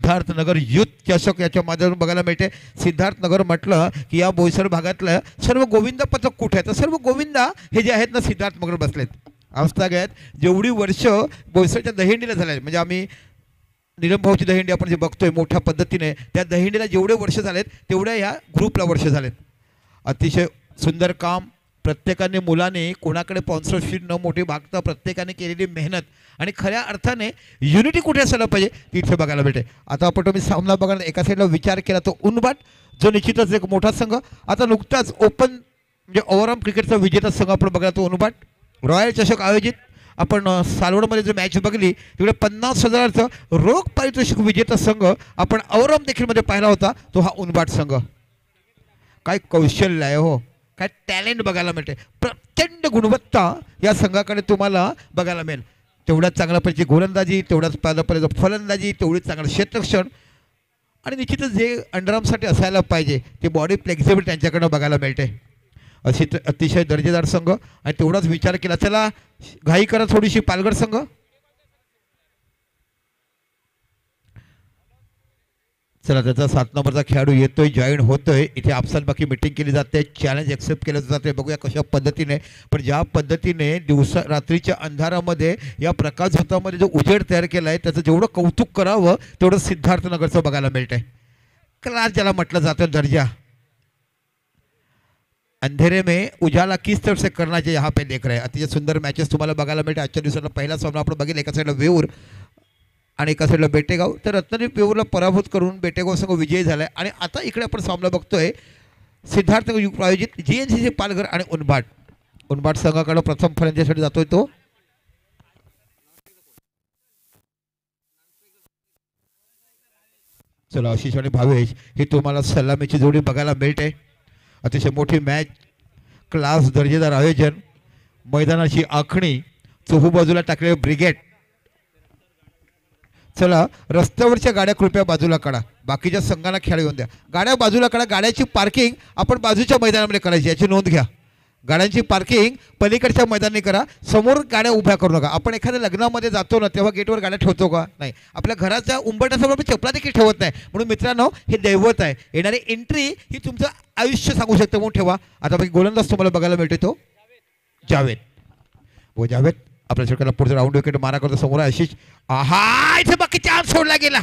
Siddharthnagar youth चषक याच्या माध्यमातून बघायला मिळते। सिद्धार्थनगर म्हटलं की या बोईसर भागातलं सर्व गोविंदा पथक कुठे आहे तर सर्व गोविंदा हे जे आहेत ना सिद्धार्थनगर बसलेत। अवस्था घ्यात जेवढी वर्ष बोईसरच्या दहीहंडीला झाले म्हणजे आम्ही नीलम भाऊची दहीहंडी आपण जे बघतोय मोठ्या पद्धतीने त्या दहीहंडीला जेवढे वर्ष झालेत तेवढ्या या ग्रुपला वर्ष झालेत। अतिशय सुंदर काम प्रत्येकाने मुलाने कोणाकडे स्पॉन्सरशिप न मोठी भागता प्रत्येकाने केलेली मेहनत आणि खऱ्या अर्थाने युनिटी कुठे असायला पाहिजे तिथे बघायला भेटे। आता आपण तुम्ही सामना बघा एका साईडला विचार केला तो उनबाट जो निश्चितच एक मोठा संघ आता नुकताच ओपन म्हणजे ओव्हरऑल क्रिकेटचा विजेता संघ आपण बघायला तो उनबाट रॉयल चषक आयोजित आपण सालवडमध्ये जो मॅच बघली तिकडे 50,000चं रोख पारितोषिक विजेता संघ आपण ओव्हरऑल देखील मध्ये पाहिला होता तो हा उनबाट संघ। काय कौशल्य आहे हो काय टॅलेंट बघायला मिळते प्रचंड गुणवत्ता या संघाकडे तुम्हाला बघायला मिळेल। तेवढ्याच चांगल्या पद्धतीची गोलंदाजी तेवढ्याच पद्धतीची फलंदाजी तेवढीच चांगलं क्षेत्ररक्षण आणि निश्चितच जे अंडरआर्मसाठी असायला पाहिजे ते बॉडी फ्लेक्झिबिलिटी त्यांच्याकडनं बघायला मिळते। अशी अतिशय दर्जेदार संघ आणि तेवढाच विचार केला चला घाई करा थोडीशी पालघर संघ चला त्याचा 7 नंबरचा खेळाडू येतोय जॉईन होतोय इथे आपसात बाकी मीटिंग केली जाते चॅलेंज एक्सेप्ट केलं जाते बघूया कशा पद्धतीने पण ज्या पद्धतीने दिवसा रात्रीच्या अंधारामध्ये या प्रकाश झोतामध्ये जो उजेड तयार केला आहे त्याचं जेवढं कौतुक करावं तेवढं सिद्धार्थनगरचं बघायला मिळतंय। क्लास ज्याला म्हटलं जातं दर्जा अंधेरे में उजाला किस तरफ से करना चाहिए यहाँ पे देख रहे हैं। अतिशय सुंदर मॅचेस तुम्हाला बघायला मिळते। आजच्या दिवसाला पहिला सामना आपण बघितला एका साईडला वेऊर आणि एका साईडला बेटेगाव तर रत्नागिरी वेऊरला पराभूत करून बेटेगाव संघ विजयी झालाय आणि आता इकडे आपण सामना बघतोय सिद्धार्थनगर प्रायोजित जीएनसीसी पालघर आणि उनबाट संघाकडे प्रथम फलंदाजीसाठी जातोय तो चला आशिष आणि भावेश ही तुम्हाला सलामीची जोडी बघायला मिळते। अतिशय मोठी मॅच क्लास दर्जेदार आयोजन मैदानाची आखणी चोहू बाजूला टाकलेले ब्रिगेड चला रस्त्यावरच्या गाड्या कृपया बाजूला काढा बाकीच्या संघांना खेळ येऊन द्या गाड्या बाजूला काढा गाड्याची पार्किंग आपण बाजूच्या मैदानामध्ये करायची याची नोंद घ्या गाड्यांची पार्किंग पलीकडच्या मैदानी करा समोर गाड्या उभ्या करू नका। आपण एखाद्या लग्नामध्ये जातो ना तेव्हा गेटवर गाड्या ठेवतो का नाही आपल्या घराच्या उंबरठ्यासमोर आपण चपला देखील ठेवत नाही म्हणून मित्रांनो हे दैवत आहे येणारी एंट्री ही तुमचं आयुष्य सांगू शकते म्हणून ठेवा। आता बाकी गोलंदाज तुम्हाला बघायला मिळतो तो जावेद व जावेद आपल्या षटकाला पुढचा राऊंड विकेट मारा करतो समोर आशिष आहा इथे बाकी चान्स सोडला गेला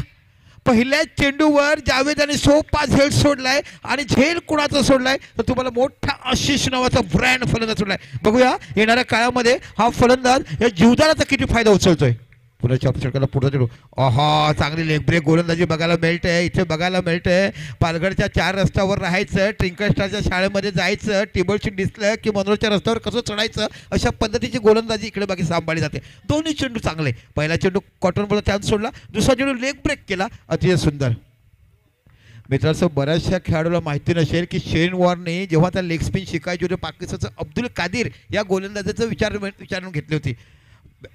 पहिल्या चेंडूवर जावेदाने सोपा झेल सोडलाय आणि झेल कुणाचा सोडलाय तर तुम्हाला मोठा आशिष नावाचा ब्रँड फलंदाज सोडलाय। बघूया येणाऱ्या काळामध्ये हा फलंदाज या जीवदानाचा किती फायदा उचलतोय। पुन्हा षटकाला पुढचा चेंडू आहा चांगली लेग ब्रेक गोलंदाजी बघायला मिळते इथे बघायला मिळते। पालघरच्या 4 रस्त्यावर राहायचं ट्रिंकल स्टारच्या शाळेमध्ये जायचं टेबलशी दिसलं की मनोरच्या रस्त्यावर कसं चढायचं अशा पद्धतीची गोलंदाजी इकडे बाकी सांभाळली जाते। दोन्ही चेंडू चांगले पहिला चेंडू कॉटन बॉलचा चान्स सोडला दुसरा चेंडू लेग ब्रेक केला अतिशय सुंदर। मित्रांनो बऱ्याचशा खेळाडूला माहिती नसेल की शेन वॉर्ने जेव्हा त्या लेग स्पिन शिकायची होते पाकिस्तानचं अब्दुल कादिर या गोलंदाजाचं विचारून घेतली होती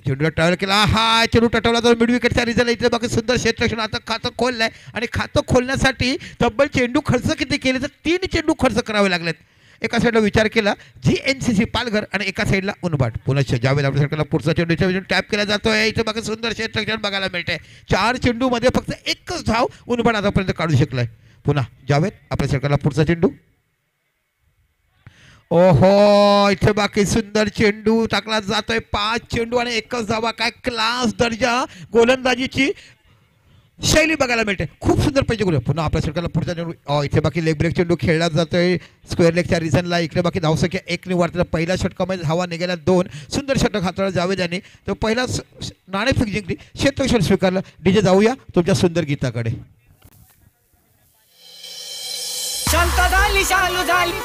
चेंडूला ट्रॅव्हल केला हा चेंडू टटवला तर मिड विकेटचा रिझल्ट इथे बाकी सुंदर क्षेत्ररक्षण आता खातं खोललंय आणि खातं खोलण्यासाठी तब्बल चेंडू खर्च किती केले तर 3 चेंडू खर्च करावे लागलेत। एका साईडला विचार केला जीएनसीसी पालघर आणि एका साईडला उनबाट पुन्हा जावेद आपल्या षटकाला पुढचा चेंडू टॅप केला जातोय इथे बाकी सुंदर क्षेत्ररक्षण बघायला मिळतंय 4 चेंडूमध्ये फक्त एकच धाव उनबाट आतापर्यंत काढू शकलाय। पुन्हा जावेद आपल्या षटकाला पुढचा चेंडू ओहो इथे बाकी सुंदर चेंडू टाकला जातोय 5 चेंडू आणि एकच धावा काय क्लास दर्जा गोलंदाजीची शैली बघायला मिळते खूप सुंदर पाहिजे गोल। पुन्हा आपल्या षटकाला पुढचा चेंडू इथे बाकी लेग ब्रेक चेंडू खेळला जातोय स्क्वेअर लेगच्या रिझनला इकडे बाकी धावसंख्या 1 निवारते पहिल्या षटकामध्ये धावा निघाल्या 2 सुंदर षटक हाताळला जावेद यांनी तर पहिला नाणेफेक जिंकली क्षेत्ररक्षण स्वीकारलं। डीजे जाऊया तुमच्या सुंदर गीताकडे शांत झाली शालू झाली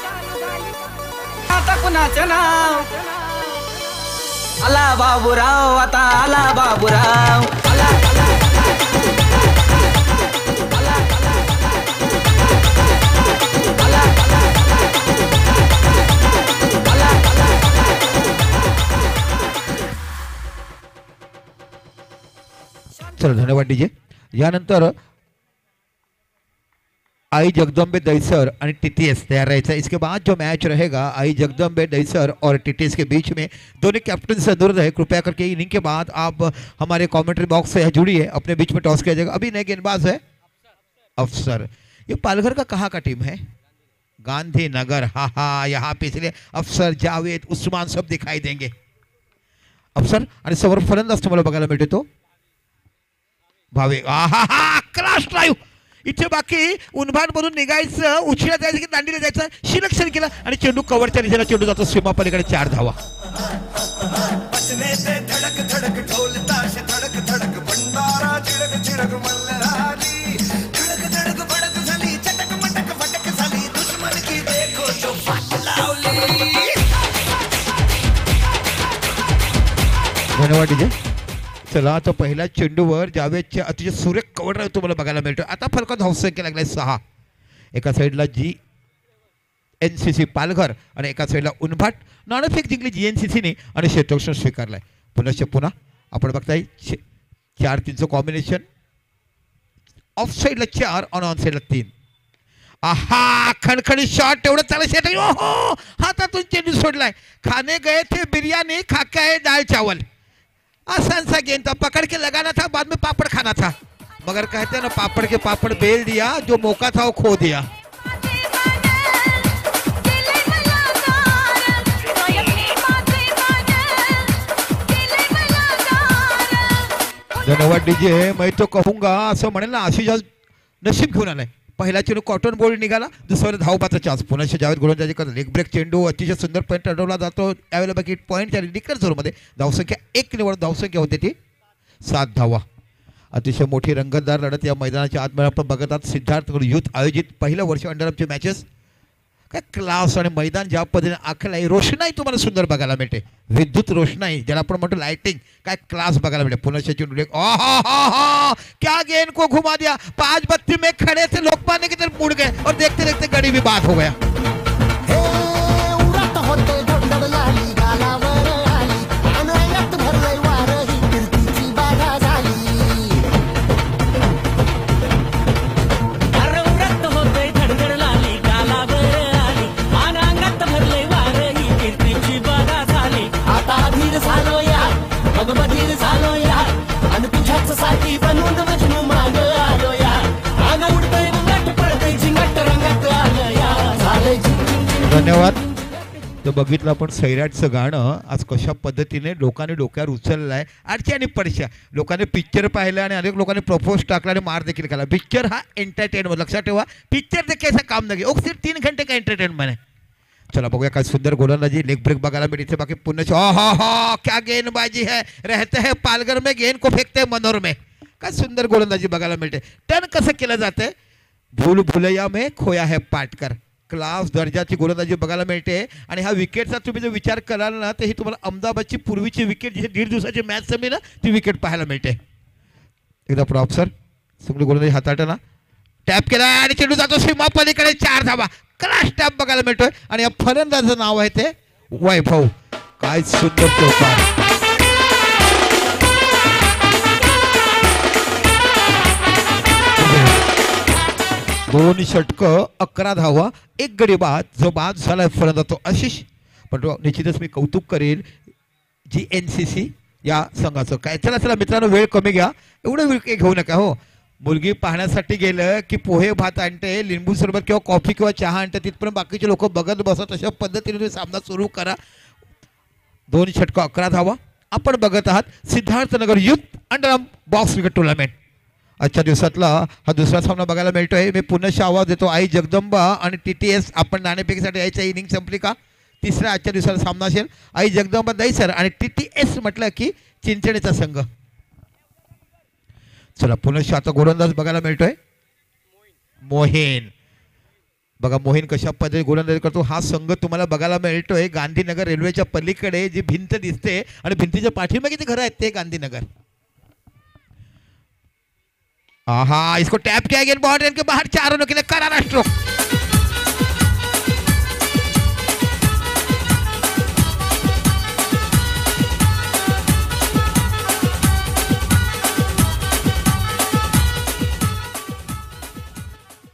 आता कुणाचं नाव आला बाबूराव आता आला बाबूराव आला चलो धन्यवाद डीजे। यानंतर आई जगदम्बे दहीसर और टीटीएस तैयार रहेगा। इसके बाद जो मैच रहेगा आई जगदम्बे दहीसर और टीटीएस के बीच में दोनों कैप्टन से अनुरोध है कृपया करके इनिंग के बाद आप हमारे कमेंट्री बॉक्स से जुड़िए अपने बीच में टॉस किया जाएगा। अभी नए गेंदबाज है अफसर। ये पालघर का कहाँ का टीम है? गांधीनगर। हा हा, यहाँ पे इसलिए अफसर, जावेद, उस्मान सब दिखाई देंगे। अफसर आणि समोर फलंदाज तुम्हाला बघायला मिळतो तो भावे। आहा हा, क्लास ड्राईव्ह। इथे बाकी उन्भाट मधून निघायचं, उशिरा जायचं की दांडीला जायचं, सिलेक्शन केलं आणि चेंडू कव्हरच्या दिशेला चेंडू जातो सीमापलीकडे 4 धावा। धडक धडक ढोल ताश धडक धडक भंडारा चिडक चिडक मल्हारी धडक धडक भडक झाली चटक मटक फटक झाली दुश्मन की देखो जो फाट लावली। धन्यवाद डीजे। चला आता पहिल्या चेंडूवर जावेदचे अतिशय सुरेख कव्हर ड्राईव्ह तुम्हाला बघायला मिळतो। आता फलकात धावसंख्या लागलाय 6। एका साईडला GNCC पालघर आणि एका साईडला उन्भाट। नाणेफेक जिंकली GNCCने आणि क्षेत्ररक्षण स्वीकारलाय। पुन्हा आपण बघताय 4-3चं कॉम्बिनेशन। ऑफ साईडला 4 आणि ऑन साईडला 3। आहा, खणखणी शॉट, तेवढं चालू शेट। ओहो, हातातून चेंडू सोडलाय। खाने गए थे बिरयानी, खाके है दाल चावल। आसान सा गेंद था, पकड़ के लगाना था, बाद में पापड़ खाना था, मगर कहते हैं ना पापड़ के पापड़ बेल दिया, जो मौका था वो खो दिया। धन्यवाद डीजे। मैं तो कहूंगा असं म्हणेल ना, आशिष आज नशीब घेऊन आलाय। पहिला चेंडू कॉटन बॉल निघाला, दुसऱ्या धावबाचा चान्स। पुन्हा जावेद गोलंदाजी करतो, लेग ब्रेक चेंडू अतिशय सुंदर पॉईंट अडवला जातो। यावेळेला बाकी पॉईंट आणि डिक्लेअर झोनमध्ये धावसंख्या 1 निवड धावसंख्या होते ती 7 धावा। अतिशय मोठी रंगतदार लढत या मैदानाच्या आतमध्ये आपण बघत आहात। सिद्धार्थ युथ आयोजित पहिलं वर्ष अंडरअपचे मॅचेस, काय क्लास आणि मैदान ज्या पद्धतीने आखलंय, रोषणाई तुम्हाला सुंदर बघायला मिळते, विद्युत रोषणाई ज्याला आपण म्हणतो लाइटिंग, काय क्लास बघायला मिळते। पुन्हा चेंडू क्या गेंद को घुमा दिया, 5 बत्ती में खड़े थे लोकमान्य की तरफ मुड़ गए और देखते देखते गड़ी भी बात हो गया। धन्यवाद। तर बघितलं आपण सैराटचं गाणं आज कशा पद्धतीने लोकांनी डोक्यावर उचललं आहे। आजची आणि पडशा लोकांनी पिक्चर पाहिलं आणि अनेक लोकांनी प्रपोज टाकला आणि मार देखील केला। पिक्चर हा एंटरटेनमेंट, लक्षात ठेवा, पिक्चर देखील ऐसा काम नाही, वो सिर्फ 3 घंटे का एंटरटेनमेंट है। चला बघूया काय सुंदर गोलंदाजी, लेग ब्रेक बघायला मिळते। बाकी पुन्हा क्या गेंदबाजी है, रहते हैं पालघर में, गेंद को फेकते हैं मनोर में, काय सुंदर गोलंदाजी बघायला मिळते। टर्न कसं केलं जातं, भूल भुलैया में खोया है पाटकर, क्लास दर्जाची गोलंदाजी बघायला मिळते। आणि हा विकेटचा तुम्ही जर विचार कराल ना, तर ही तुम्हाला अहमदाबादची पूर्वीची विकेट, जी 1.5 दिवसाची मॅच जमी ना, ती विकेट पाहायला मिळते। एकदा प्रॉप सर सगळी गोलंदाजी हाताळताना टॅप केला आणि चेंडू जातो सीमापलीकडे, 4 धावा। क्लास टॅप बघायला मिळतोय आणि या फलंदाजाचं नाव आहे ते वैभव। काय सुंदर चौकार, दोन षटकं, 11 धावा, 1 गडी बाद, जो बाद झालाय फलंदाज तो आशिष। पण निश्चितच मी कौतुक करेन GNCC या संघाचं। काय चला चला मित्रांनो, वेळ कमी घ्या, एवढं वेळ घेऊ नका हो। मुलगी पाहण्यासाठी गेलं की पोहे भात आणते, लिंबू सरबत किंवा कॉफी किंवा चहा आणते, तिथपर्यंत बाकीचे लोक बघत बसत, अशा पद्धतीने तुम्ही सामना सुरू करा। 2 षटकं, 11 धावा। आपण बघत आहात Siddharthnagar youth under box cricket tournament. आजच्या दिवसातला हा दुसरा सामना बघायला मिळतोय। मी पुन्हा आवाज देतो, आई जगदंबा आणि TTS आपण नाणेफेकीसाठी यायच्या इनिंग संपली का? तिसरा आजच्या दिवसाचा सामना असेल आई जगदंबा दहीसर आणि TTS म्हटलं की चिंचणीचा संघ। चला पुन्हा आता गोलंदाज बघायला मिळतोय मोहीन। बघा मोहीन कशा पद्धतीने गोलंदाजी करतो। हा संघ तुम्हाला बघायला मिळतोय गांधीनगर रेल्वेच्या पलीकडे जी भिंत दिसते आणि भिंतीच्या पाठीमागे ते घर आहेत ते गांधीनगर। आहा, इसको टैप किया गया, बाउंड्री के बाहर, 4 रनों के लिए करारा स्ट्रोक।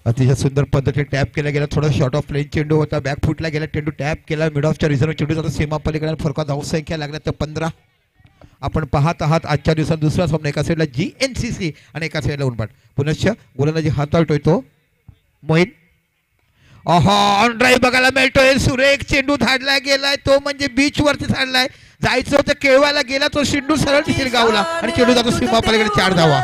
अतिशय सुंदर पद्धतीने टॅप केला गेला, थोडा शॉर्ट ऑफ प्लेन चेंडू होता, बॅक फुटला गेला, चेंडू टॅप केला, मिड ऑफच्या रिझर्व्ह चेंडू जातो सीमापलीकडे, फरका धावसंख्या लागल्या तर 15। आपण पाहत आहात आजच्या दिवसात दुसरा सामना. एका साईडला GNCC आणि एका साईडला उनपाट. पुनश्च गोलंदाजी हाताळतोय तो मोहित. ऑन ड्राईव्ह बघायला मिळतोय. सुरेख चेंडू धाडला गेलाय तो म्हणजे बीच वरती धाडलाय. जायचं होतं केळवायला गेला तो चेंडू सरळ तिथे गावला आणि चेंडू जातो सीमापलीकडे 4 धावा.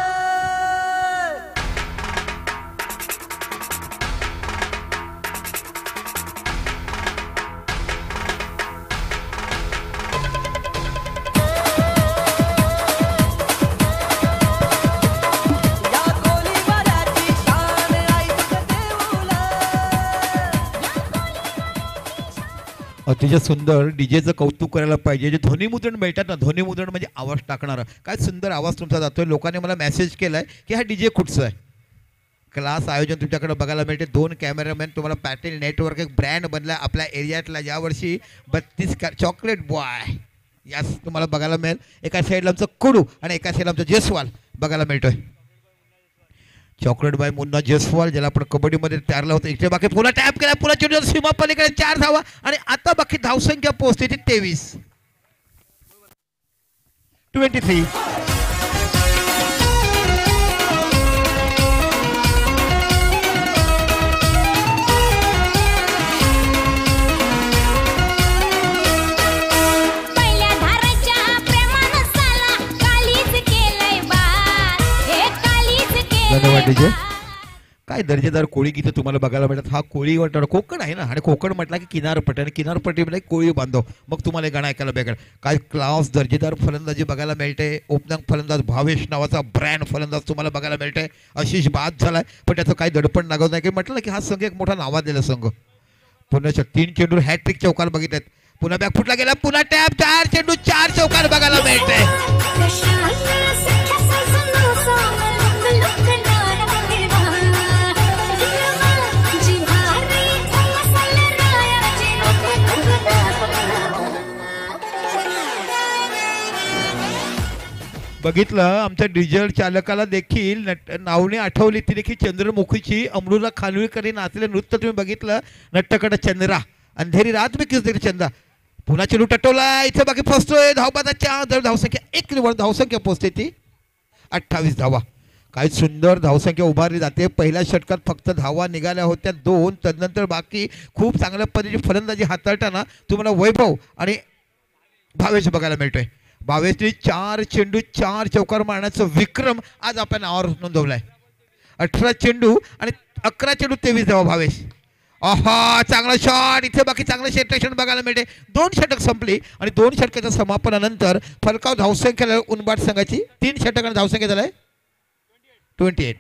अतिशय सुंदर. डीजेचं कौतुक करायला पाहिजे. जे ध्वनिमुद्रण मिळतात ना, ध्वनिमुद्रण म्हणजे आवाज टाकणारा. काय सुंदर आवाज तुमचा जातोय. लोकांनी मला मेसेज केलाय की हा डीजे कुठचं आहे. क्लास आयोजन तुमच्याकडे बघायला मिळते. 2 कॅमेरामॅन. तुम्हाला पॅटेल नेटवर्क एक ब्रँड बनला आपल्या एरियातला. यावर्षी 32 चॉकलेट बॉय यास तुम्हाला बघायला मिळेल. एका साईडला आमचं कुडू आणि एका साईडला आमचं जयस्वाल बघायला मिळतोय. चॉकलेट बाय मुन्ना जयस्वाल ज्याला आपण कबड्डीमध्ये तयारला होतं. इथे बाकी पुन्हा टॅप केला. पुन्हा चेंडू सीमा पलीकडे 4 धावा आणि आता बाकी धावसंख्या पोहोचते 23. धन्यवाद डीजे. काय दर्जेदार कोळी गीतं तुम्हाला बघायला मिळतात. हा कोळी वाटणार कोकण आहे ना, आणि कोकण म्हटलं की किनारपट्टी, आणि किनारपट्टीमध्ये कोळी बांधव. मग तुम्हाला हे गाणं ऐकायला भेटेल. काय क्लास दर्जेदार फलंदाजी बघायला मिळते. ओपनर फलंदाज भावेश नावाचा ब्रँड फलंदाज तुम्हाला बघायला मिळते. आशिष बाद झालाय पण त्याचं काही दडपण लागत नाही. की म्हटलं ना की हा संघ एक मोठा नावाजलेला संघ. पुन्हा 3 चेंडू हॅट्रिक चौकार बघितलेत. पुन्हा बॅकफुटला गेला. पुन्हा टॅप 4 चेंडू 4 चौकार बघायला मिळते. बघितलं आमच्या डिझेल चालकाला देखील नावने आठवली. ती देखील चंद्रमुखीची अमृता खानविलकर नाचले नृत्य तुम्ही बघितलं. नट्टकट चंद्रा अंधेरी रात में किस देखील चंदा. पुन्हा चेंडू टटवला. इथे बाकी फसतोय. धावबादाच्या धावसंख्या 1 निवड धावसंख्या पोहोचते ती 28 धावा. काय सुंदर धावसंख्या उभारली जाते. पहिल्या षटकात फक्त धावा निघाल्या होत्या 2. तदनंतर बाकी खूप चांगल्या पद्धतीची फलंदाजी हाताळताना तुम्हाला वैभव आणि भावेश बघायला मिळतोय. भावेशने 4 चेंडू 4 चौकार मारण्याचा विक्रम आज आपल्या नावावर नोंदवलाय. 18 चेंडू आणि 11 चेंडू 23 धावा भावेश. चांगला शॉट. इथे बाकी चांगलं क्षेत्ररक्षण बघायला मिळते. 2 षटक संपली आणि 2 षटकाच्या समापनानंतर फलकाव धावसंख्या उनबाट संघाची 3 षटकांना धावसंख्या झालाय 28.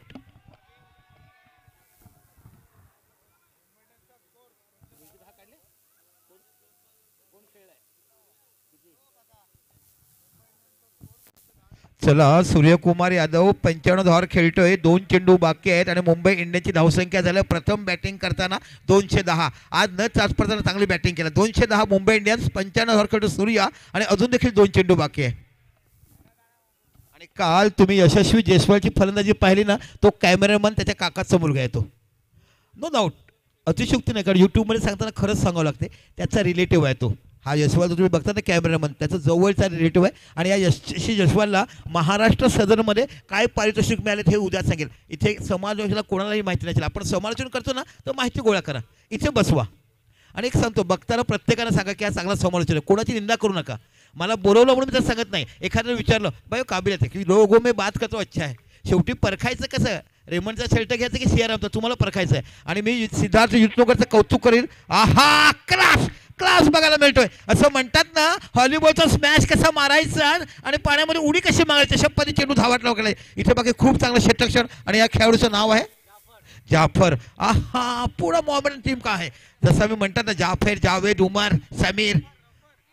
चला सूर्यकुमार यादव 95 धावांवर खेळतोय. 2 चेंडू बाकी आहेत आणि मुंबई इंडियन्सची धावसंख्या झाली प्रथम बॅटिंग करताना 210. आज न चाचपडताना चांगली बॅटिंग केलं. 210 मुंबई इंडियन्स. 95 धावांवर खेळतो सूर्या आणि अजून देखील 2 चेंडू बाकी आहे. आणि काल तुम्ही यशस्वी जयस्वालची फलंदाजी पाहिली ना, तो कॅमेरामन त्याच्या काकाचा मुलगा आहे. तो नो डाऊट अतिशयोक्ती नाही, कारण यूट्यूबमध्ये सांगताना खरंच सांगावं लागते. त्याचा रिलेटिव्ह आहे तो. हा यशवाल तुम्ही बघता ना कॅमेरामन, त्याचा जवळचा रिलेटिव्ह आहे. आणि या यशस्वी यशवालला महाराष्ट्र सदनमध्ये काय पारितोषिक मिळाले हे उद्या सांगेल. इथे समालोचनाला कोणालाही माहिती नसेल. आपण समालोचन करतो ना तर माहिती गोळा करा, इथे बसवा. आणि एक सांगतो, बघताना प्रत्येकाला सांगा की हा चांगला समालोचन आहे. कोणाची निंदा करू नका. मला बोलवलं म्हणून मी तर सांगत नाही. एखाद्याने विचारलं बाय काबिलियत आहे की लोगों में बात करतो अच्छा आहे. शेवटी परखायचं कसं, रेमंडचा शर्ट घ्यायचं की सीआरएमचा, तुम्हाला परखायचं आहे. आणि मी सिद्धार्थ युटनोकरचं कौतुक करेन. आहा क्लास क्लास बघायला मिळतोय. असं म्हणतात ना हॉलीबॉलचा स्मॅश कसा मारायचा आणि पाण्यामध्ये उडी कशी मारायची, अशा पद्धतीने चेंडू धावत लावला. इथे बाकी खूप चांगलं क्षेत्ररक्षण. आणि या खेळाडूचं नाव आहे जाफर. आहा पुढं मोहम्मद टीम का आहे, जसं मी म्हणतात ना जाफर, जावेद, उमर, समीर,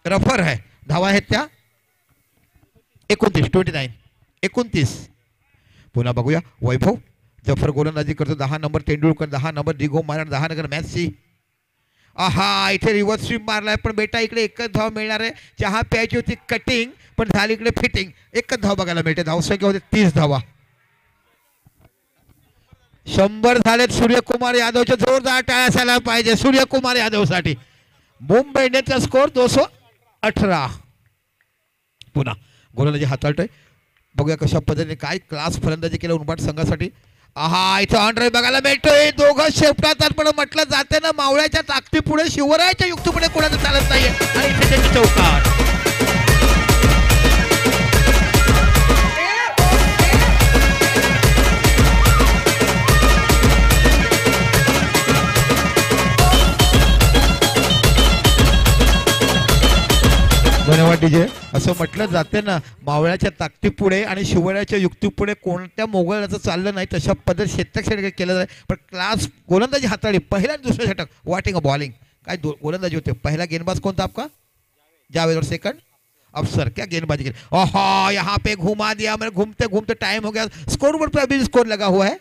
रफर आहे. धावा आहेत त्या 29. पुन्हा बघूया वैभव जफर गोलंदाजी करतो. 10 नंबर तेंडुलकर, 10 नंबर दिगो मारण, 10 नंबर मॅसी. आहा इथे रिव्हर्स स्वीप मारलाय पण बेटा इकडे एकच धाव मिळणार आहे. चहा प्यायची होती कटिंग पण झाली इकडे फिटिंग. एकच धाव बघायला मिळते. धावसंख्या होते 30 धावा. 100 झालेत सूर्यकुमार यादवचे. जोरदार टाळ्या असायला पाहिजे सूर्यकुमार यादवसाठी. मुंबई इंडियन्सचा स्कोर 218. पुन्हा गोलंदाजी हाताळतोय. बघूया कशा पद्धतीने काय क्लास फलंदाजी केलं उनबाट संघासाठी. आहा इथं ऑन बघायला मिळतोय. दोघं शेपटातात पण म्हटलं जाते ना मावळ्याच्या ताकदीपुढे शिवरायाच्या युक्तीपुढे कोणाचं चालत नाहीये. आणि इथे त्याची चौकार. धन्यवाद डीजे. असं म्हटलं जाते ना मावळ्याच्या ताकदीपुढे आणि शिवरायाच्या युक्तीपुढे कोणत्या मोगलाचं चाललं नाही. तशा पद्धत षटक केलं जाय. पण क्लास गोलंदाजी हाताळली. पहिला आणि दुसरं षटक वॉटिंग बॉलिंग काय गोलंदाजी होते. पहिला गेंदबाज कोणता आपका जावेद और सेकंड अफसर. क्या गेंदबाजी की. ओहो यहाँ पे घुमा दिया. मैंने घूमते घूमते टाइम हो गया. स्कोर बोर्ड पर अभी स्कोर लगा हुआ है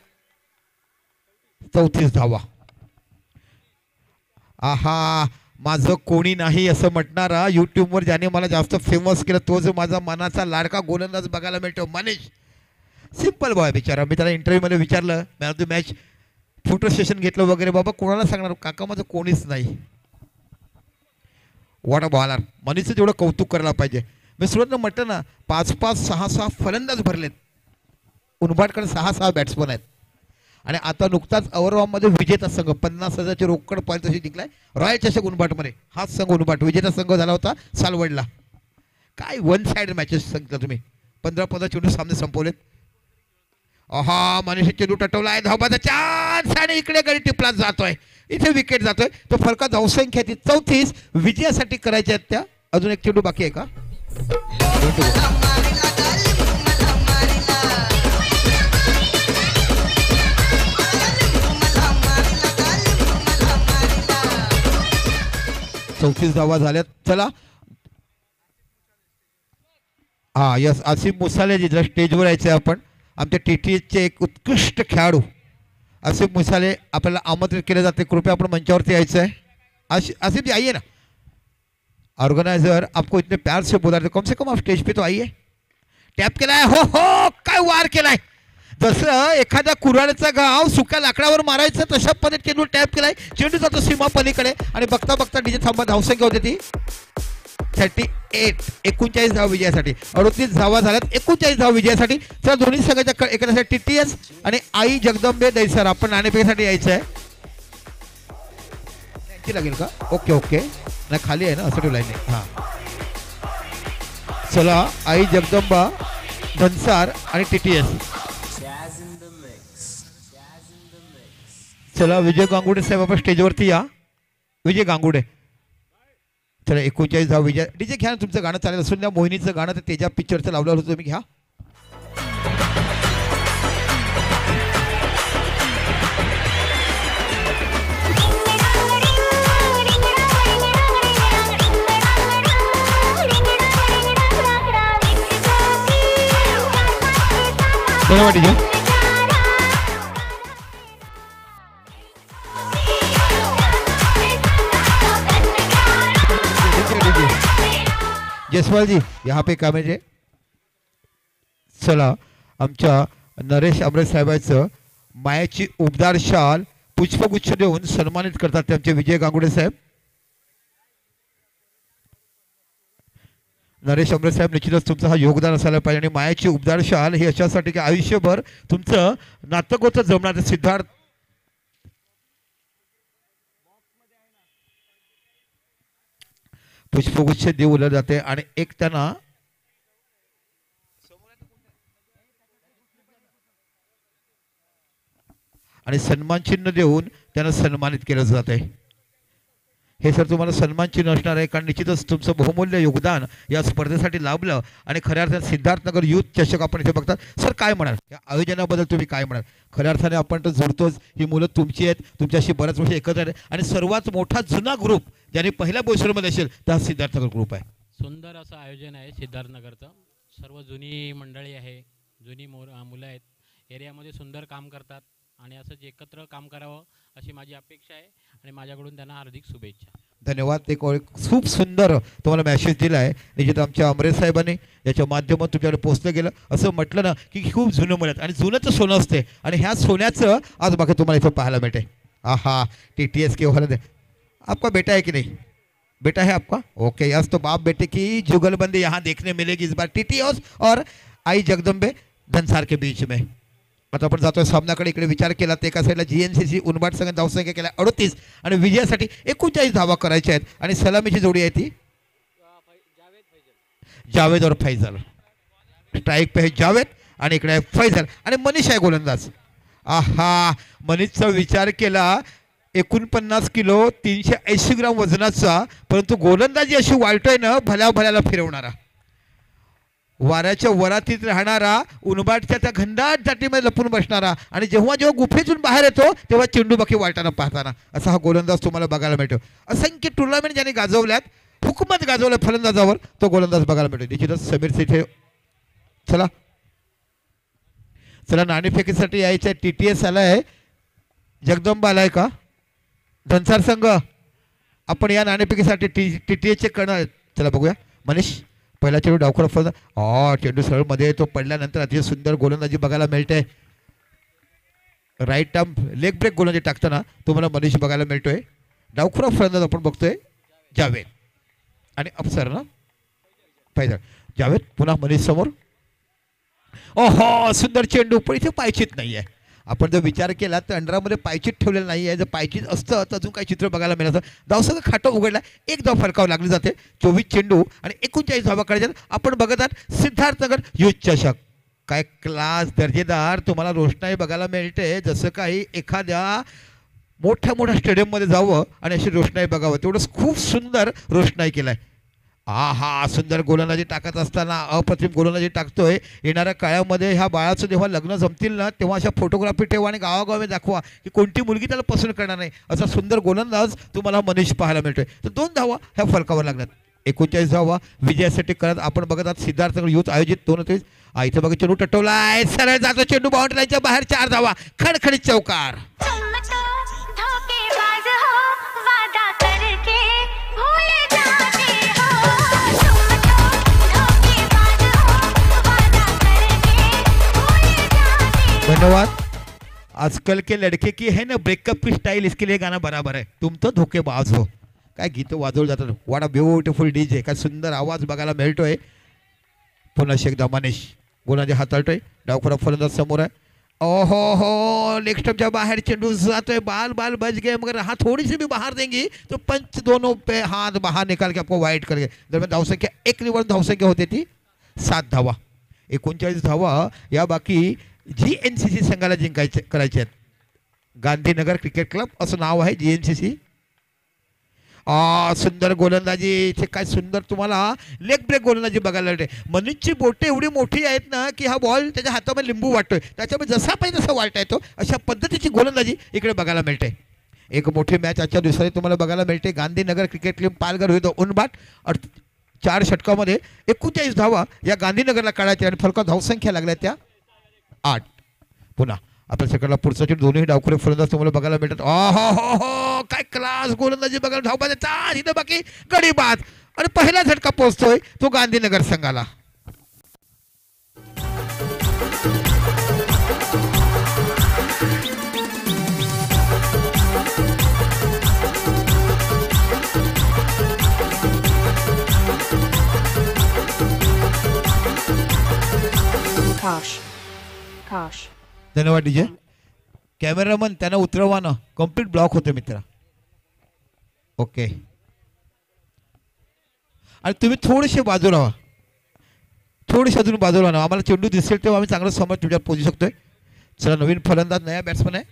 34 धावा. आहा माझं कोणी नाही असं म्हटणारा यूट्यूबवर ज्याने मला जास्त फेमस केलं तो जो माझा मनाचा लाडका गोलंदाज बघायला मिळतो मनीष. सिंपल बॉय बिचारा. मी त्याला इंटरव्ह्यूमध्ये विचारलं man of the match photo session घेतलं वगैरे. बाबा कोणाला सांगणार काका माझं कोणीच नाही. What a bowler. मनीषचं तेवढं कौतुक करायला पाहिजे. मी सुरुवातीला म्हटलं ना 5-5 6-6 फलंदाज भरलेत. उनबाटकडे 6-6 बॅट्समन आहेत. आणि आता नुकताच औरंगाबादमध्ये विजेता संघ 50,000ची रोकड पारितोषिक जिंकलाय रॉयल चषक उनबाटमध्ये. हाच संघ उनबाट विजेता संघ झाला होता सालवडला. काय वन साइड मॅचेस सांगितलं तुम्ही. 15-15 चेंडू सामने संपवलेत. आहा मनीष चेंडू टटवलाय. धावबाचा चान्स आणि इकडे गडी टिपला जातोय. इथे विकेट जातोय. तो फलका धावसंख्या ती 34 विजयासाठी करायच्या आहेत त्या. अजून एक चेंडू बाकी आहे का. चौतीस धावा झाल्यात. चला हा यस आसिफ मुसाले जी जरा स्टेजवर यायचे आपण. आमच्या TTHचे एक उत्कृष्ट खेळाडू आसिफ मुसाले आपल्याला आमंत्रित केले जाते. कृपया आपण मंचावरती यायचं आहे. आसिफ जी आइए ना. ऑर्गेनाइजर आपको इतने प्यार से बोला कम से कम आप स्टेज पे तो आइए. टॅप केलाय. हो हो काय वार केलाय. जसं एखाद्या कुऱ्हाडीचा गाव सुक्या लाकडावर मारायचं तशा पद्धतीने चेंडू टॅप केलाय. चेंडू जातो सीमा पलीकडे आणि बघता बघता डीजे थांबा धावसंख्या होती ती 38. 39 धाव विजयासाठी. 38 धावा झाल्यात 39 धाव विजयासाठी. तर दोन्ही संघाच्या एखाद्या TTS आणि आई जगदंबे दैसर आपण नाणेफेकीसाठी यायचं आहे. लागेल का. ओके ओके नाही खाली आहे ना असं ठेवलं आहे. हां चला आई जगदंबा धनसार आणि TTS. चला विजय गांगुडे साहेब आपण स्टेजवरती या. विजय गांगुडे. चला 39 धाव विजय. डीजे घ्या ना तुमचं गाणं चालेल असून द्या. मोहिनीचं गाणं ते तेजा पिक्चरचं लावलं होतं तुम्ही घ्या. धन्यवाद डीजे. जयस्वाल जी यहाँ पे काम आहे. चला आमच्या नरेश अमरे साहेबांचं मायाची उबदार शाल पुष्पगुच्छ देऊन सन्मानित करतात ते आमचे विजय गांगुडे साहेब. नरेश अमरे साहेब निश्चितच तुमचं हा योगदान असायला पाहिजे. आणि मायाची उबदार शाल ही अशासाठी की आयुष्यभर तुमचं नातं होतं जमणार. सिद्धार्थ पुष्पगुच्छ देऊन जाते आणि एक त्यांना आणि सन्मान चिन्ह देऊन त्यांना सन्मानित केलं जाते. हे सर तुम्हाला सन्मान चिन्ह असणार आहे कारण निश्चितच तुमचं बहुमूल्य योगदान या स्पर्धेसाठी लाभलं. आणि खऱ्या अर्थाने सिद्धार्थनगर युथ चषक आपण इथे बघतात. सर काय म्हणाल या आयोजनाबद्दल तुम्ही काय म्हणाल. खऱ्या अर्थाने आपण तर जोडतोच. ही मुलं तुमची आहेत. तुमच्याशी बऱ्याच वर्ष एकत्र आहेत. आणि सर्वात मोठा जुना ग्रुप ज्याने पहिल्या बोईसरमध्ये असेल तर हा सिद्धार्थनगर ग्रुप आहे. सुंदर असं आयोजन आहे सिद्धार्थनगरचं. सर्व जुनी मंडळी आहे. जुनी मुलं आहेत. एरियामध्ये सुंदर काम करतात आणि असंच एकत्र काम करावं अशी माझी अपेक्षा आहे आणि माझ्याकडून त्यांना हार्दिक शुभेच्छा. धन्यवाद. एक खूप सुंदर तुम्हाला मेसेज दिला आहे निश्चित आमच्या अमरे साहेबांनी याच्या माध्यमातून तुमच्याकडे पोहोचलं गेलं. असं म्हटलं ना की खूप जुनं मिळत आणि जुनंचं सोनं असते आणि ह्या सोन्याचं आज बाकी तुम्हाला इथं पाहायला मिळते. आहा TTS के वाला आपका बेटा है कि नहीं. बेटा है आपका? Okay, yes. तो बाप बेटे की जुगलबंदी यहाँ देखने मिलेगी इस बार टीटीओस और आई जगदंबे धनसार के बीच में. आता आपण जातोय सामनाकडे. इकडे विचार केला तर एका साईडला जीएनसीसी उनबाट संघ धावसंख्या केला 38 आणि विजयासाठी 39 धावा करायच्या आहेत. आणि सलामीची जोडी आहे ती जावेद और फैजल. स्ट्राईक पे है जावेद आणि इकडे आहे फैजल आणि मनीष आहे गोलंदाज. आहा, मनीषचा विचार केला 49 किलो 380 ग्राम वजनाचा, परंतु गोलंदाजी अशी वाईटोय ना भल्या भल्याला फिरवणारा, वाऱ्याच्या वरातीत राहणारा, उनबाटच्या त्या घनदाट दाटीमध्ये लपून बसणारा आणि जेव्हा जेव्हा गुफेतून बाहेर येतो तेव्हा चेंडू बाकी वाळताना पाहताना असा हा गोलंदाज तुम्हाला बघायला मिळतो. असंख्य टुर्नामेंट ज्याने गाजवल्यात, हुकूमत गाजवलं फलंदाजावर, तो गोलंदाज बघायला मिळतो. निश्चितच समीर सेठे. चला चला नाणेफेकीसाठी यायचं आहे. TTS आलाय, जगदंबा आलाय का? धनसार संघ आपण या नाणेफेकीसाठी TTS चे कर्णधार. चला बघूया. मनीष पहिला चेंडू डावखोर फलंदाज. चेंडू सरळ मध्ये तो पडल्यानंतर अतिशय सुंदर गोलंदाजी बघायला मिळते. राईट आर्म लेग ब्रेक गोलंदाजी टाकताना तुम्हाला मनीष बघायला मिळतोय. डावखोर फलंदाज आपण बघतोय जावेद आणि अफसर ना फैजल. जावेद पुन्हा मनीष समोर. ओहो, सुंदर चेंडू, पण इथे पायचीत नाही आहे. आपण जर विचार केला तर अंडरामध्ये पायचीत ठेवलेलं नाही आहे. जर पायचीत असतं तर अजून काही चित्र बघायला मिळालं. धावसंघ खाटं उघडला, एक धाव फरकावं लागली जाते. 24 चेंडू आणि 39 धावा काढायच्या. आपण बघत आहात सिद्धार्थनगर युथ चषक. काय क्लास, दर्जेदार तुम्हाला रोषणाई बघायला मिळते. जसं काही एखाद्या मोठ्या मोठ्या स्टेडियममध्ये जावं आणि अशी रोषणाई बघावं, तेवढंच खूप सुंदर रोषणाई केलाय. हा सुंदर गोलंदाजी टाकत असताना अप्रतिम गोलंदाजी टाकतोय. येणाऱ्या काळामध्ये ह्या बाळाचं जेव्हा लग्न जमतील ना तेव्हा अशा फोटोग्राफी ठेवा आणि गावागावी दाखवा की कोणती मुलगी त्याला पसंत करणार नाही. असा सुंदर गोलंदाज तुम्हाला मनीष पाहायला मिळतोय. तर 2 धावा ह्या फलकावर लागणार. 39 धावा विजयासाठी करत आपण बघत आहात सिद्धार्थनगर युथ आयोजित 29. इथं बघा चेंडू टटवलाय, सरळ जातो चेंडू बाउंड्री लाईनच्या बाहेर. 4 धावा, खणखणीत चौकार. धन्यवाद. आजकल के लड़के की है ना ब्रेकअप की स्टाइल, इसके लिए गाना बराबर है. तुम तो धोकेबाज हो. काय गीतं वाजवलं जातात. What a beautiful DJ. काय सुंदर आवाज बघायला मिळतोय. पुन्हा एकदा मनीष गोलंदाजी हाताळतोय. डावखोरा फलंदाज समोर आहे. ओहो हो, लेग स्टंपच्या बाहेर चेंडू जातोय. बाल बाल बच गए, मगर हाँ थोड़ी सी भी बाहर देंगी तो पंच दोनों पे हाथ बाहर निकाल के आपको वाइड कर. दरम्यान धावसंख्या 1 निवड धावसंख्या होते ती 7 धावा. 39 धावा या बाकी GNCC संघाला जिंकायचे करायचे आहेत. गांधीनगर क्रिकेट क्लब असं नाव आहे GNCC. सुंदर गोलंदाजी. इथे काय सुंदर तुम्हाला लेग ब्रेक गोलंदाजी बघायला मिळते. मनीषची बोटे एवढी मोठी आहेत ना की हा बॉल त्याच्या हातामध्ये लिंबू वाटतोय. त्याच्यामध्ये जसा पाहिजे तसा वाटता येतो अशा पद्धतीची गोलंदाजी इकडे बघायला मिळते. एक मोठी मॅच आजच्या दिवसात तुम्हाला बघायला मिळते. गांधीनगर क्रिकेट क्लब पालघर विरुद्ध उनबाट. 4 षटकामध्ये 39 धावा या गांधीनगरला काढायच्या आणि फलका धावसंख्या लागल्या त्या 8. पुन्हा आपल्या सेकंडला पुढचा चेंडू. दोन्ही डावखोरे फलंदाज तुम्हाला बघायला मिळतात. हो, काय क्लास गोलंदाजी बघायला. धावबाद 4 इथं बाकी गडी बाद आणि पहिला झटका पोहोचतोय तो गांधीनगर संघाला. धन्यवाद डीजे. कॅमेरामन त्यांना उतरवा ना, कम्प्लीट ब्लॉक होते मित्रा. ओके, आणि तुम्ही थोडेसे बाजूला व्हा, थोडेसे अजून बाजूला ना. आम्हाला चेंडू दिसेल तेव्हा आम्ही चांगलं समज तुमच्यात पोहोचू शकतोय. चला, नवीन फलंदाज नया बैट्समैन है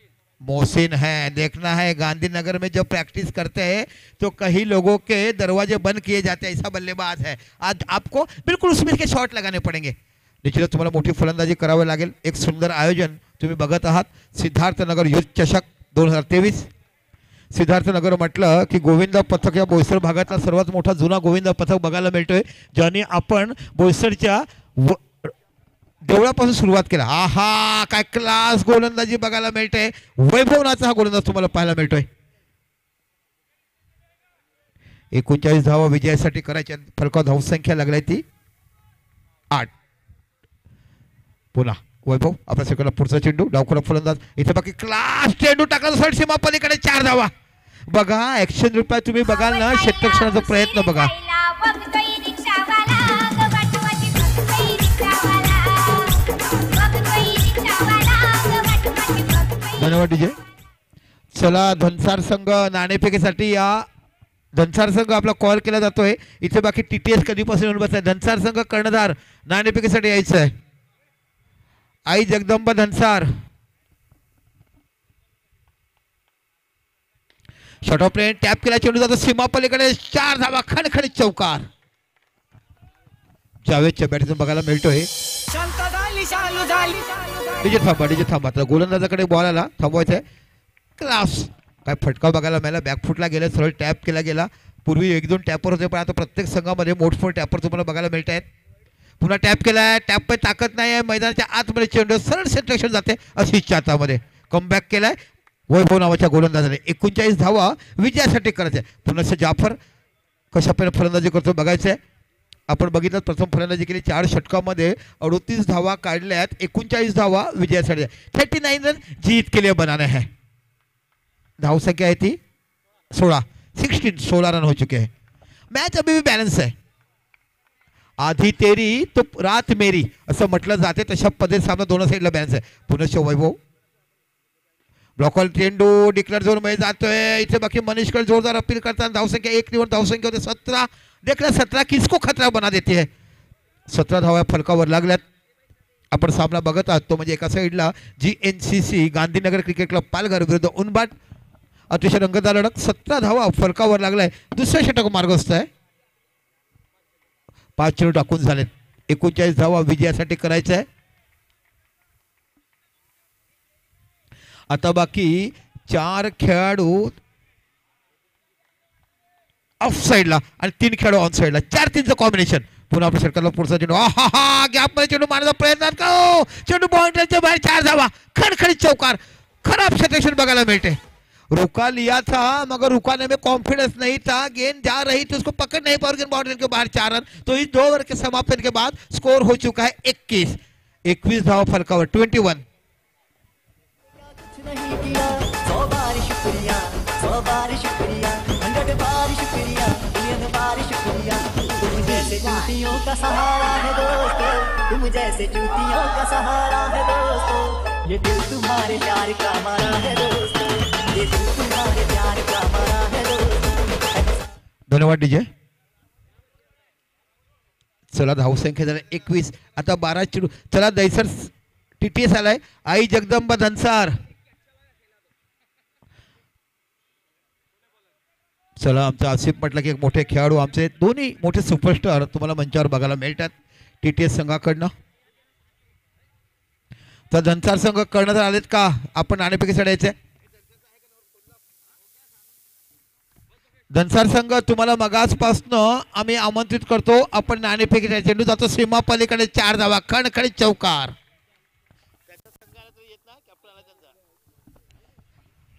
मोहसिन है. देखना है गांधीनगर में जब प्रैक्टिस करते हैं तो कई लोगों के दरवाजे बंद किए जाते हैं. ऐसा बल्लेबाज है. आज आपको बिल्कुल उसमें के शॉट लगाने पड़ेंगे. निश्चितच तुम्हाला मोठी फलंदाजी करावी लागेल. एक सुंदर आयोजन तुम्ही बघत आहात. सिद्धार्थनगर युथ चषक 2023. सिद्धार्थनगर म्हटलं की गोविंद पथक या बोईसर भागातला सर्वात मोठा जुना गोविंद पथक बघायला मिळतोय, ज्याने आपण बोईसरच्या देवळापासून सुरुवात केला. काय क्लास गोलंदाजी बघायला मिळते. वैभवनाचा हा गोलंदाज तुम्हाला पाहायला मिळतोय. 39 धावा विजयासाठी करायच्या. फलका धावसंख्या लागलाय ती 8. पुन्हा वैभव आपल्या सेकंडला पुढचा चेंडू. डावखोरा फलंदाज. इथे बाकी क्लास चेंडू टाकला. सीमा पलीकडे 4 धावा. बघा ऍक्शन रुपया तुम्ही बघाल ना क्षेत्ररक्षणाचा प्रयत्न बघा. धन्यवाद डीजे. चला धनसार संघ नाणेफेकीसाठी या धनसार संघ आपला कॉल केला जातोय. इथे बाकी TTS कधीपासून येऊन बसलाय. धनसार संघ कर्णधार नाणेफेकीसाठी यायचं आहे. आई जगदंबा धनसार. शॉट ऑफ प्लेन टॅप केला चेंडू जातो सीमा पलीकडे 4 धावा खणखणीत चौकार. जावेदच्या बॅटचं बघायला मिळतोय. डीजे थांबा आता गोलंदाजाकडे बॉल आला थांबवायचा आहे. क्लास काय फटका बघायला मिळाला. बॅकफुटला गेला सरळ टॅप केला गेला. पूर्वी 1-2 टॅपर होते पण आता प्रत्येक संघामध्ये मोठमोठे टॅपर तुम्हाला बघायला मिळत आहेत. पुन्हा टॅप केलाय. टॅप पे ताकद नाही आहे. मैदानाच्या आतमध्ये चेंडू सरळ क्षेत्ररक्षण जाते अशी इच्छा हातामध्ये. कमबॅक केलाय वैभव नावाच्या गोलंदाजाने. 39 धावा विजयासाठी करायचे. पुन्हा जाफर कशा पद्धतीने फलंदाजी करतो बघायचं आहे. आपण बघितलं प्रथम फलंदाजी केली 4 षटकामध्ये 38 धावा काढल्यात. 39 धावा विजयासाठी. 39 रन जीत के लिए बनाने हैं. धाव संख्या आहे ती 16 रन हो चुके हैं. मॅच अभी भी बॅलन्स आहे. आधी तेरी तो रात मेरी असं म्हटलं जाते तशा पद्धतीने सामना दोन साईडला बॅलन्स आहे. पुनश्च वैभव ब्लॉकॉल चेंडू डिक्लेअर झोन मध्ये जातोय. इथे बाकी मनीषकर जोरदार अपील करतात. धावसंख्या 1 निवड धावसंख्या होते 17. देखला 17 किसको खतरा बना देते है. 17 धावा फलकावर लागल्यात. आपण सामना बघत आहात तो म्हणजे एका साईडला GNCC Gandhinagar cricket club Palghar विरुद्ध उनबाट. अतिशय रंगतदार लढत. 17 धावा फलकावर लागलाय. दुसऱ्या षटक मार्गस्थ आहे. 5 चेंडू टाकून झालेत. 39 धावा विजयासाठी करायचं आहे. आता बाकी 4 खेळाडू ऑफ साईडला आणि 3 खेळाडू ऑन साईडला. 4-3चं कॉम्बिनेशन. पुन्हा आपल्या षटकाला पुढचा चेंडू गॅप मध्ये चेंडू मारण्याचा प्रयत्न. चेंडू बाउंड्रीच्या बाहेर 4 धावा खणखणीत चौकार. खराब क्षेत्ररक्षण बघायला मिळते. रुका लिया था मगर रुकाने में कॉन्फिडेंस नहीं था. गेंद जा रही थी उसको पकड़ नहीं पाया. गेंद बाउंड्री के बाहर 4 रन. तो इस 2 ओवर के समापन के बाद स्कोर हो चुका है 21 धावा फलकावर 21. नहीं किया 100 बार शुक्रिया 100 बार शुक्रिया 100 बार शुक्रिया 1 बार शुक्रिया. तुम जैसे जूतियों का सहारा है दोस्तों. तुम जैसे जूतियों का सहारा है दोस्तों. ये दिल तुम्हारे प्यार का मारा है दोस्तों. ये दिल तुम्हारे प्यार का मारा है दोस्तों. धन्यवाद डीजे. चला धावसंख्या झाली 21. आता 12 चेंडू. चला दैसर TTS आलाय. आई जगदंबा धनसार. चला आमचा आसिफ म्हटलं की एक मोठे खेळाडू आमचे दोन्ही मोठे सुपरस्टार तुम्हाला मंचावर बघायला मिळतात TTS संघाकडनं. तर धनसार संघ कर्णधार आलेत का आपण नाणेफेकी चढायचे. धनसार संघ तुम्हाला मगासपासनं आम्ही आमंत्रित करतो. आपण नाणेफेकी चेंडू जातो सीमा पलीकडे 4 धावा खणखणीत चौकार.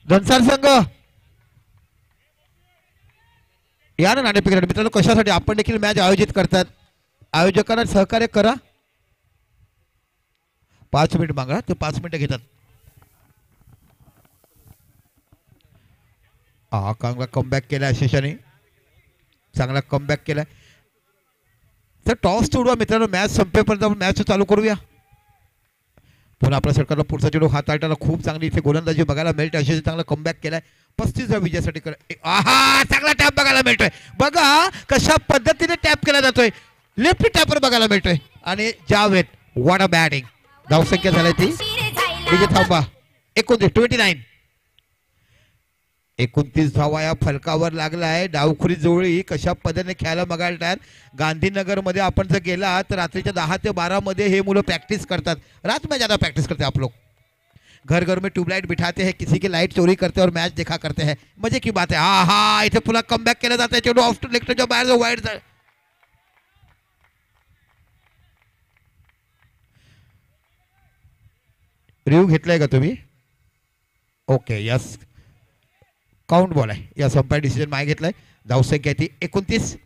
धनसार संघ या ना नाणेफेकी. मित्रांनो कशासाठी आपण देखील मॅच आयोजित करतात. आयोजकांना सहकार्य करा. 5 मिनिट मागा ते 5 मिनिटं घेतात. चांगला कमबॅक केला आशिषाने. चांगला कमबॅक केलाय. तर टॉस सोडवा मित्रांनो. मॅच संपेपर्यंत आपण मॅच चालू करूया. पुन्हा आपल्या सरकारला पुढचा चेंडू हाताळताना खूप चांगली इथे गोलंदाजी बघायला मिळते. अशी चांगला कमबॅक केलाय. 35 विजयासाठी चांगला टॅप बघायला मिळतोय. बघा कशा पद्धतीने टॅप केला जातोय. लेफ्ट टॅपर बघायला मिळतोय. आणि जावेद व्हॉट अ बॅटिंग. धावसंख्या झाली ती थांबा 29 धावा या फलकावर लागलाय. डावखुरी जोळी कशा पद्धतीने खेळायला बघायला. गांधीनगर मध्ये आपण जर गेला तर रात्रीच्या 10 ते 12 मध्ये हे मुलं प्रॅक्टिस करतात. रात में ज्यादा प्रॅक्टिस करते आप लोग. घर घर में ट्यूबलाइट बिठाते हैं. किसी की लाइट चोरी करते हैं और मैच देखा करते हैं. मजे की बात है. इथे पुन्हा कमबॅक केला जात आहे. चेंडू ऑफ टू लेफ्टच्या बाहेर जो वाईड रिव्ह्यू घेतलाय का तुम्ही. ओके यस काउंट बॉल आहे. या अंपायर डिसिजन मागे घेतलाय. धावसंख्या ती 29.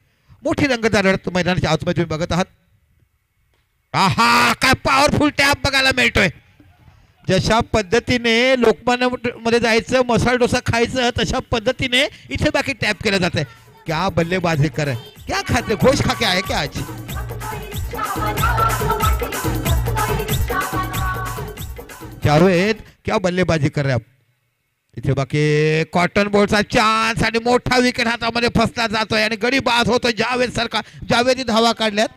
मोठी रंगतदार लढत मैदानाच्या आतमध्ये तुम्ही बघत आहात. काय पॉवरफुल टॅप बघायला मिळतोय. जशा पद्धतीने लोकमान्य मध्ये जायचं मसाला डोसा खायचं तशा पद्धतीने इथे बाकी टॅप केलं जात आहे. क्या बल्लेबाजी कर क्या खाते घोष खा के आहे क्या आज. जावेद क्या बल्लेबाजी कर रहे आप. इथे बाकी कॉटन बॉलचा चान्स आणि मोठा विकेट हातामध्ये फसला जातोय आणि गडी बाद होतोय जावेद सारखा. जावेदी धावा काढल्यात.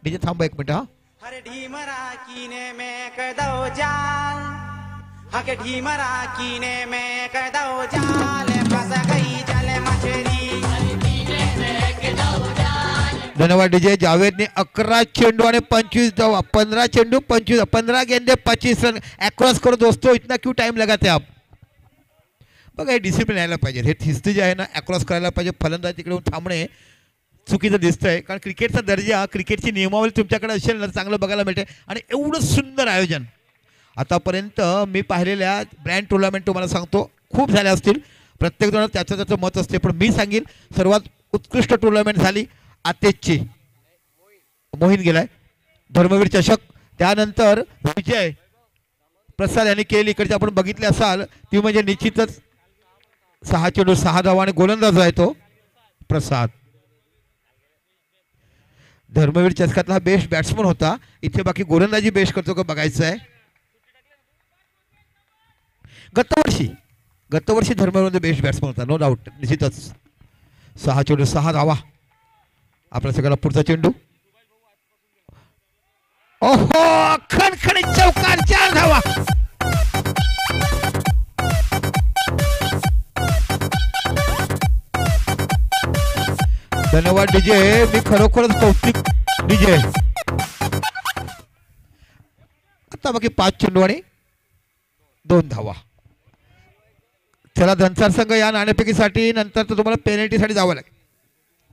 डीजे थांबा एक मिनिट. हा हर ढीमरा कीने में कर दो जाल हक ढीमरा कीने में कर दो जाल फंस गई जल मछली. धन्यवाद डीजे. जावेदने 11 चेंडू आणि 25 धावा. 15 चेंडू 25 15 गेंदे 25 रन अक्रॉस करो दोस्तों. इतना क्यों टाइम लगाते आप. बघा हे डिसिप्लिन यायला पाहिजे. हे थिस्ती जे आहे ना अक्रॉस करायला पाहिजे. फलंदाज तिकडे थांबणे चुकीचं दिसतंय कारण क्रिकेटचा दर्जा क्रिकेटची नियमावली तुमच्याकडे असेल ना चांगलं बघायला मिळते. आणि एवढं सुंदर आयोजन आतापर्यंत मी पाहिलेल्या ब्रँड टुर्नामेंट तुम्हाला सांगतो खूप झाल्या असतील. प्रत्येक जण त्याचं त्याचं मत असते पण मी सांगेन सर्वात उत्कृष्ट टुर्नामेंट झाली आतेजची. मोहीन गेलाय धर्मवीर चषक. त्यानंतर विजय प्रसाद यांनी केली इकडचे आपण बघितले असाल ती म्हणजे निश्चितच 6 चेंडू 6 धावा आणि गोलंदाज आहे तो प्रसाद. धर्मवीर चषकातला हा बेस्ट बॅट्समन होता. इथे बाकी गोलंदाजी बेस्ट करतो का बघायचं आहे. गतवर्षी धर्मवीर बेस्ट बॅट्समन होता नो डाऊट निश्चितच. 6 चेंडू 6 धावा. आपल्या सगळ्याला पुढचा चेंडू. ओहो खणखणीत चौकार 4 धावा. धन्यवाद डीजे. मी खरोखरच कौतुक डीजे. आता बाकी 5 चेंडू आणि 2 धावा. चला धनसार संघ या नाणेफेकीसाठी नंतर तर तुम्हाला पेनल्टीसाठी जावं लागेल.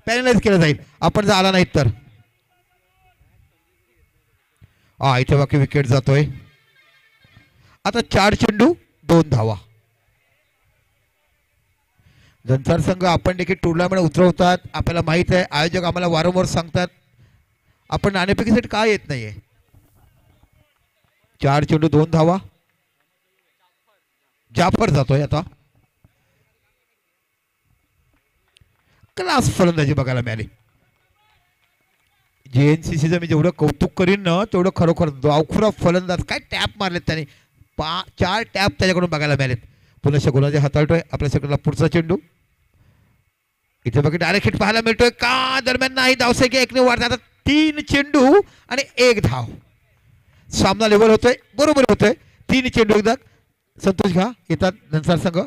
पॅनलाइज केलं जाईल आपण जर आला नाहीत तर. इथे बाकी विकेट जातोय. आता 4 चेंडू 2 धावा. धनसार संघ आपण देखील टुर्नामेंट उतरवतात. आपल्याला माहित आहे आयोजक आम्हाला वारंवार सांगतात आपण नाणेफेकीसाठी काय येत नाहीये. 4 चेंडू 2 धावा. जाफर जातोय आता. क्लास फलंदाजी बघायला मिळाली. JNCCचं मी जेवढं कौतुक करीन ना तेवढं खरोखर डावखुरा फलंदाज काय टॅप मारलेत त्याने. 4 टॅप त्याच्याकडून बघायला मिळालेत. पुन्हा गोलंदाजी हाताळतोय आपल्या सगळ्याला पुढचा चेंडू. इथे बाकी डायरेक्ट हिट पाहायला मिळतोय का दरम्यान नाही. धावसंख्या की 1ने वाढतात. 3 चेंडू आणि 1 धाव. सामना लेवल होतोय बरोबर होतोय. 3 चेंडू एकदा संतोष घ्या येतात धनसार संघ.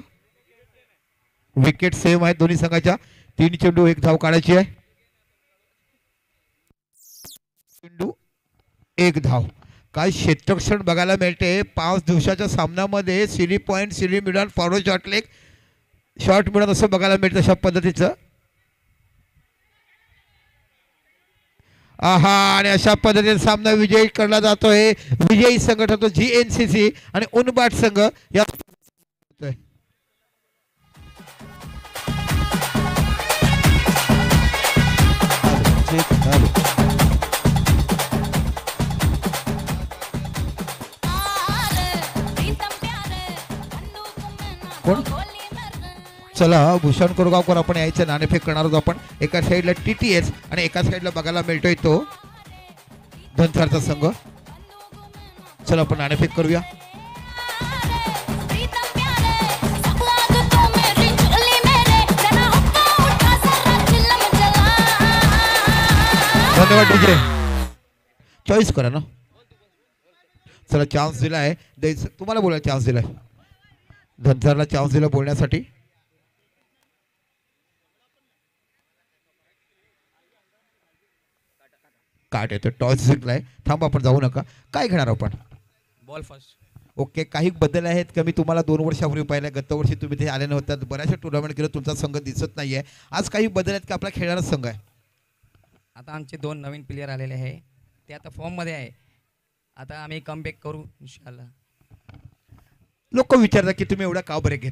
विकेट सेम आहेत दोन्ही संघाच्या. 3 चेंडू 1 धाव काढायची आहे. चेंडू 1 धाव. काय क्षेत्ररक्षण बघायला मिळते. 5 दिवसाच्या सामन्यामध्ये silly point silly middle forward short leg short मिळत असं बघायला मिळतं अशा पद्धतीचं. आणि अशा पद्धतीने सामना विजयी करला जातोय. विजयी संघ ठरतो JNCC आणि उनबाट संघ या कोण. चला भूषण कोरगावकर आपण यायचं नाणेफेक करणार आहोत आपण. एका साईडला TTS आणि एका साईडला बघायला मिळतोय तो धनसारचा संघ. चला आपण नाणेफेक करूया. धन्यवाद डीजे. चॉईस करा ना. चला चान्स दिलाय तुम्हाला बोलायला चान्स दिलाय. धनसारला चान्स दिला बोलण्यासाठी. काट येतो टॉस जिंकलाय. थांबा आपण जाऊ नका. काय घेणार आपण बॉल फर्स्ट. ओके. काही बदल आहेत का मी तुम्हाला 2 वर्षापूर्वी पाहिलं. गत वर्षी तुम्ही ते आले नव्हतात. बऱ्याचशा टुर्नामेंट केलं तुमचा संघ दिसत नाहीये. आज काही बदल आहेत का आपला खेळणारा संघ आहे. आता आमचे 2 नवीन प्लेयर आलेले आहे ते आता फॉर्ममध्ये आहे. आता आम्ही कमबॅक करू इंशाल्लाह. लोक विचारतात की तुम्ही एवढा का ब्रेक घेत.